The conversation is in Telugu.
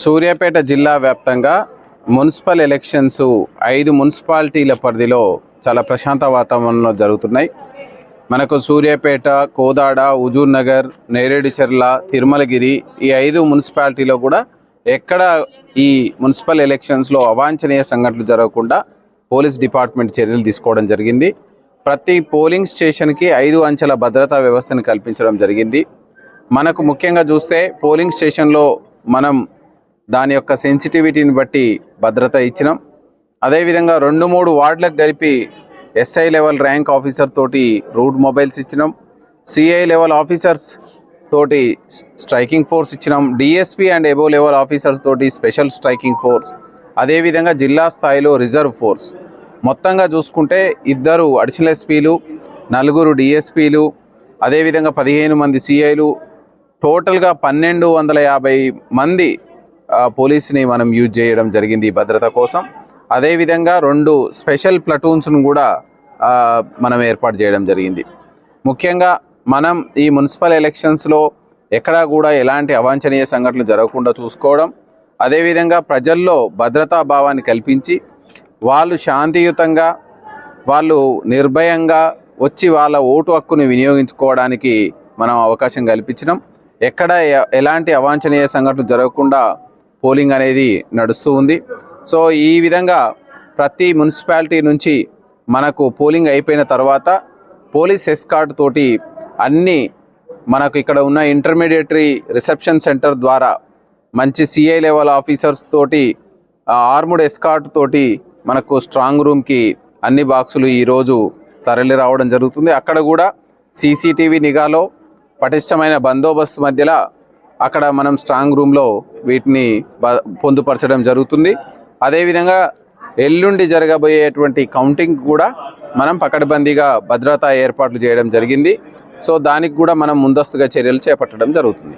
సూర్యాపేట జిల్లా వ్యాప్తంగా మున్సిపల్ ఎలక్షన్స్ 5 మున్సిపాలిటీల పరిధిలో చాలా ప్రశాంత వాతావరణంలో జరుగుతున్నాయి. మనకు సూర్యాపేట, కోదాడ, హుజూర్ నగర్, నేరేడుచర్ల, తిరుమలగిరి ఈ 5 మున్సిపాలిటీలో కూడా ఎక్కడ ఈ మున్సిపల్ ఎలక్షన్స్లో అవాంఛనీయ సంఘటనలు జరగకుండా పోలీస్ డిపార్ట్మెంట్ చర్యలు తీసుకోవడం జరిగింది. ప్రతి పోలింగ్ స్టేషన్కి 5 అంచెల భద్రతా వ్యవస్థను కల్పించడం జరిగింది. మనకు ముఖ్యంగా చూస్తే పోలింగ్ స్టేషన్లో మనం దాని యొక్క సెన్సిటివిటీని బట్టి భద్రత ఇచ్చినాం. అదేవిధంగా 2-3 వార్డులకు కలిపి ఎస్ఐ లెవెల్ ర్యాంక్ ఆఫీసర్ తోటి రూట్ మొబైల్స్ ఇచ్చినాం. సిఐ లెవెల్ ఆఫీసర్స్ తోటి స్ట్రైకింగ్ ఫోర్స్ ఇచ్చినాం. DSP and above level officers తోటి స్పెషల్ స్ట్రైకింగ్ ఫోర్స్, అదేవిధంగా జిల్లా స్థాయిలో రిజర్వ్ ఫోర్స్. మొత్తంగా చూసుకుంటే 2 అడిషనల్ ఎస్పీలు, 4 డిఎస్పీలు, అదేవిధంగా 15 మంది సిఐలు, టోటల్గా 1250 మంది పోలీసుని మనం యూజ్ చేయడం జరిగింది ఈ భద్రత కోసం. అదేవిధంగా 2 స్పెషల్ ప్లటూన్స్ను కూడా మనం ఏర్పాటు చేయడం జరిగింది. ముఖ్యంగా మనం ఈ మున్సిపల్ ఎలక్షన్స్లో ఎక్కడా కూడా ఎలాంటి అవాంఛనీయ సంఘటనలు జరగకుండా చూసుకోవడం, అదేవిధంగా ప్రజల్లో భద్రతా భావాన్ని కల్పించి వాళ్ళు శాంతియుతంగా, వాళ్ళు నిర్భయంగా వచ్చి వాళ్ళ ఓటు హక్కుని వినియోగించుకోవడానికి మనం అవకాశం కల్పించినాం. ఎక్కడ ఎలాంటి అవాంఛనీయ సంఘటనలు జరగకుండా పోలింగ్ అనేది నడుస్తూ ఉంది. సో ఈ విధంగా ప్రతి మున్సిపాలిటీ నుంచి మనకు పోలింగ్ అయిపోయిన తర్వాత పోలీస్ ఎస్కార్ట్ తోటి అన్ని మనకు ఇక్కడ ఉన్న ఇంటర్మీడియటరీ రిసెప్షన్ సెంటర్ ద్వారా మంచి సిఐ లెవెల్ ఆఫీసర్స్ తోటి ఆర్ముడ్ ఎస్కార్ట్ తోటి మనకు స్ట్రాంగ్ రూమ్కి అన్ని బాక్సులు ఈరోజు తరలి రావడం జరుగుతుంది. అక్కడ కూడా సీసీటీవీ నిఘాలో పటిష్టమైన బందోబస్తు మధ్యలో అక్కడ మనం స్ట్రాంగ్ రూమ్లో వీటిని పొందుపరచడం జరుగుతుంది. అదేవిధంగా ఎల్లుండి జరగబోయేటువంటి కౌంటింగ్ కూడా మనం పకడ్బందీగా భద్రతా ఏర్పాట్లు చేయడం జరిగింది. సో దానికి కూడా మనం ముందస్తుగా చర్యలు చేపట్టడం జరుగుతుంది.